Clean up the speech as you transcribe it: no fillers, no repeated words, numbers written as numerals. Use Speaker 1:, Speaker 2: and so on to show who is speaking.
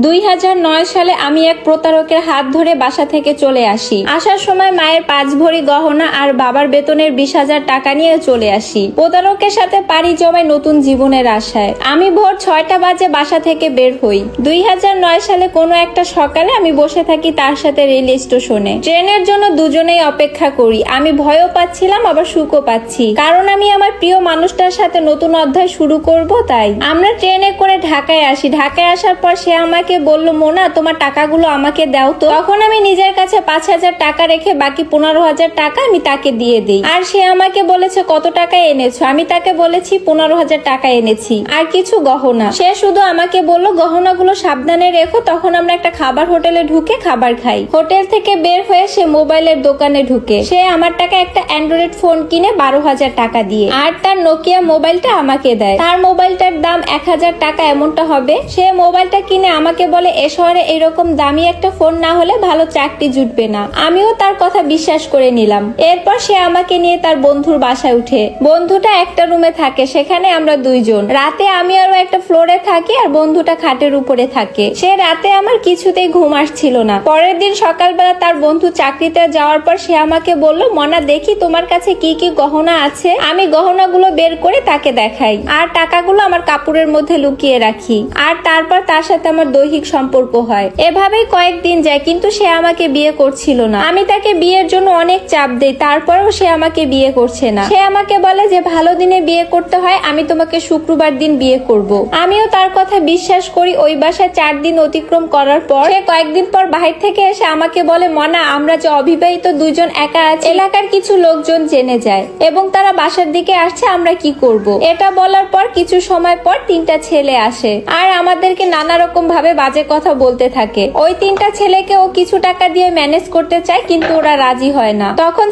Speaker 1: 2009 সালে আমি এক প্রতারকের হাত ধরে বাসা থেকে চলে আসি। আসার সময় মায়ের 5 ভরি গহনা আর বাবার বেতনের 20,000 টাকা নিয়ে চলে আসি। প্রতারকের সাথে পাড়ি জমায় নতুন জীবনের আশায়। আমি ভোর 6টা বাজে বাসা থেকে বের হই। 2009 সালে কোনো একটা সকালে আমি বসে থাকি তার সাথে রেল স্টেশনে। ট্রেনের জন্য দুজনেই অপেক্ষা করি। আমি ভয়ও পাচ্ছিলাম আবার সুখও পাচ্ছি, কারণ আমি আমার প্রিয় মানুষটার সাথে নতুন অধ্যায় শুরু করব। তাই আমরা ট্রেনে করে ঢাকায় আসি। ঢাকায় আসার পর সে আমাকে বলল, মোনা তোমার টাকাগুলো আমাকে দাও তো। তখন আমি নিজের কাছে 5,000 টাকা রেখে বাকি 15,000 টাকা আমি তাকে দিয়ে দিই। আর সে আমাকে বলেছে কত টাকা এনেছো। আমি তাকে বলেছি 15,000 টাকা এনেছি আর কিছু গহনা। সে শুধু আমাকে বলল গহনাগুলো সাবধানে রেখো। তখন আমরা একটা খাবার হোটেলে ঢুকে খাবার খাই। হোটেল থেকে বের হয়ে সে মোবাইলের দোকানে ঢুকে সে আমার টাকা একটা অ্যান্ড্রয়েড ফোন কিনে 12,000 টাকা দিয়ে, আর তার নোকিয়া মোবাইলটা আমাকে দেয়। তার মোবাইলটার দাম 1,000 টাকা এমনটা হবে। সে মোবাইলটা কিনে আমাকে বলে এ শহরে এরকম দামি একটা ফোন না হলে ভালো চাকরি জুটবে না। আমিও তার কথা বিশ্বাস করে নিলাম। এরপর সে আমাকে নিয়ে তার বন্ধুর বাসায় উঠে। বন্ধুটা একটা রুমে থাকে, সেখানে আমরা দুইজন। রাতে আমি আরো একটা ফ্লোরে থাকি আর বন্ধুটা খাটের উপরে থাকে। সে রাতে আমার কিছুতেই ঘুম আসছিল না। পরের দিন সকালবেলা তার বন্ধু চাকরিতে যাওয়ার পর সে আমাকে বলল, মনা দেখি তোমার কাছে কি কি গহনা আছে। আমি গহনাগুলো বের করে তাকে দেখাই আর টাকাগুলো আমার কাপড়ের মধ্যে লুকিয়ে রাখি। আর তারপর তার সাথে আমার দৈহিক সম্পর্ক হয়। এভাবেই কয়েকদিন যায়, কিন্তু সে আমাকে বিয়ে করছিল না। আমি তাকে বিয়ের জন্য অনেক চাপ দেই, তারপরেও সে আমাকে বিয়ে করছে না। সে আমাকে বলে যে ভালো দিনে বিয়ে করতে হয়, আমি তোমাকে শুক্রবার দিন বিয়ে করব। আমিও তার কথা বিশ্বাস করি। ওই বাসায় 4 দিন অতিক্রম করার পর সে কয়েকদিন পর বাহির থেকে এসে আমাকে বলে, মনা আমরা যে অবিবাহিত দুইজন একা আছি, এলাকার কিছু লোকজন জেনে যায় এবং তারা বাসার দিকে আসছে, আমরা কি করব। এটা বলার পর কিছু সময় পর 3টা ছেলে আসে আর আমাদেরকে নানা রকম ভাবে বাজে কথা বলতে থাকে। ওই 3টা ছেলেকে ও কিছু টাকা দিয়ে ম্যানেজ করতে চায়, কিন্তু ওরা রাজি হয় না। তখন